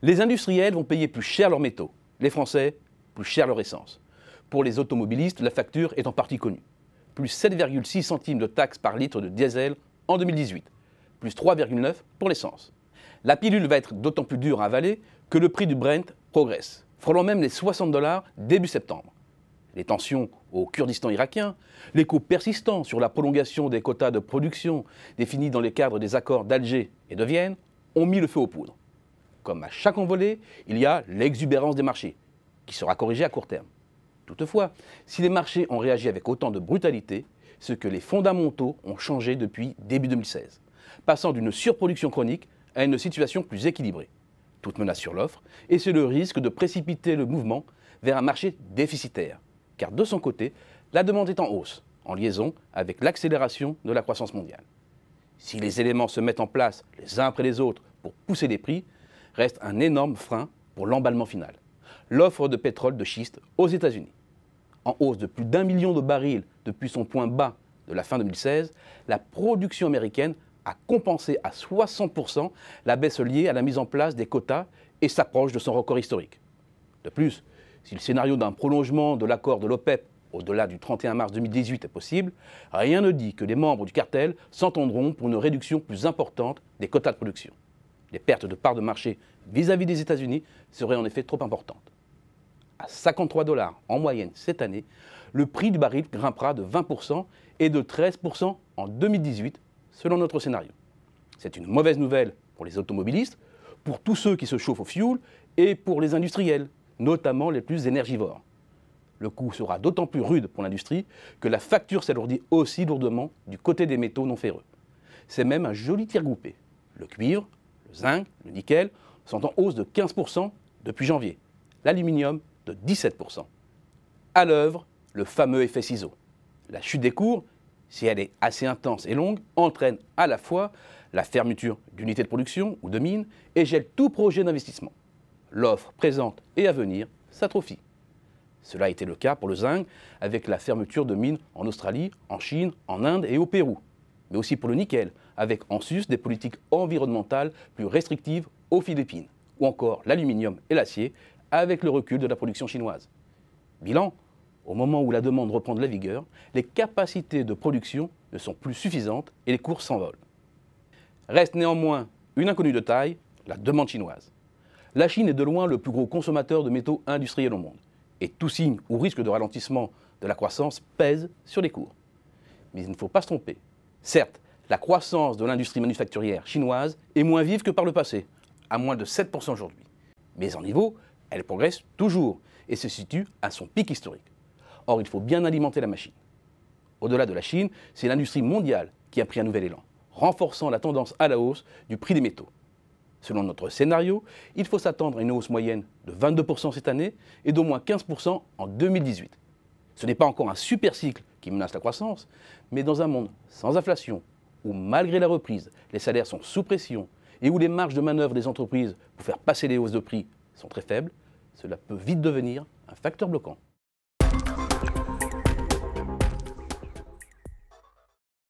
Les industriels vont payer plus cher leurs métaux, les Français plus cher leur essence. Pour les automobilistes, la facture est en partie connue. Plus 7,6 centimes de taxes par litre de diesel en 2018, plus 3,9 pour l'essence. La pilule va être d'autant plus dure à avaler que le prix du Brent progresse, frôlant même les 60 $ début septembre. Les tensions au Kurdistan irakien, l'écho persistant sur la prolongation des quotas de production définis dans les cadres des accords d'Alger et de Vienne ont mis le feu aux poudres. Comme à chaque envolée, il y a l'exubérance des marchés, qui sera corrigée à court terme. Toutefois, si les marchés ont réagi avec autant de brutalité, c'est que les fondamentaux ont changé depuis début 2016, passant d'une surproduction chronique à une situation plus équilibrée. Toute menace sur l'offre, et c'est le risque de précipiter le mouvement vers un marché déficitaire, car de son côté, la demande est en hausse, en liaison avec l'accélération de la croissance mondiale. Si les éléments se mettent en place les uns après les autres pour pousser les prix, reste un énorme frein pour l'emballement final. L'offre de pétrole de schiste aux États-Unis. En hausse de plus d'1 million de barils depuis son point bas de la fin 2016, la production américaine a compensé à 60% la baisse liée à la mise en place des quotas et s'approche de son record historique. De plus, si le scénario d'un prolongement de l'accord de l'OPEP au-delà du 31 mars 2018 est possible, rien ne dit que les membres du cartel s'entendront pour une réduction plus importante des quotas de production. Les pertes de parts de marché vis-à-vis des États-Unis seraient en effet trop importantes. À 53 $ en moyenne cette année, le prix du baril grimpera de 20% et de 13% en 2018, selon notre scénario. C'est une mauvaise nouvelle pour les automobilistes, pour tous ceux qui se chauffent au fioul et pour les industriels, notamment les plus énergivores. Le coût sera d'autant plus rude pour l'industrie que la facture s'alourdit aussi lourdement du côté des métaux non ferreux. C'est même un joli tir groupé. Le cuivre, le zinc, le nickel sont en hausse de 15% depuis janvier. L'aluminium de 17%. À l'œuvre, le fameux effet ciseau. La chute des cours, si elle est assez intense et longue, entraîne à la fois la fermeture d'unités de production ou de mines et gèle tout projet d'investissement. L'offre présente et à venir s'atrophie. Cela a été le cas pour le zinc avec la fermeture de mines en Australie, en Chine, en Inde et au Pérou. Mais aussi pour le nickel, avec en sus des politiques environnementales plus restrictives aux Philippines. Ou encore l'aluminium et l'acier avec le recul de la production chinoise. Bilan, au moment où la demande reprend de la vigueur, les capacités de production ne sont plus suffisantes et les cours s'envolent. Reste néanmoins une inconnue de taille, la demande chinoise. La Chine est de loin le plus gros consommateur de métaux industriels au monde. Et tout signe ou risque de ralentissement de la croissance pèse sur les cours. Mais il ne faut pas se tromper. Certes, la croissance de l'industrie manufacturière chinoise est moins vive que par le passé, à moins de 7% aujourd'hui. Mais en niveau, elle progresse toujours et se situe à son pic historique. Or, il faut bien alimenter la machine. Au-delà de la Chine, c'est l'industrie mondiale qui a pris un nouvel élan, renforçant la tendance à la hausse du prix des métaux. Selon notre scénario, il faut s'attendre à une hausse moyenne de 22% cette année et d'au moins 15% en 2018. Ce n'est pas encore un super cycle qui menace la croissance, mais dans un monde sans inflation, où malgré la reprise, les salaires sont sous pression et où les marges de manœuvre des entreprises pour faire passer les hausses de prix sont très faibles, cela peut vite devenir un facteur bloquant.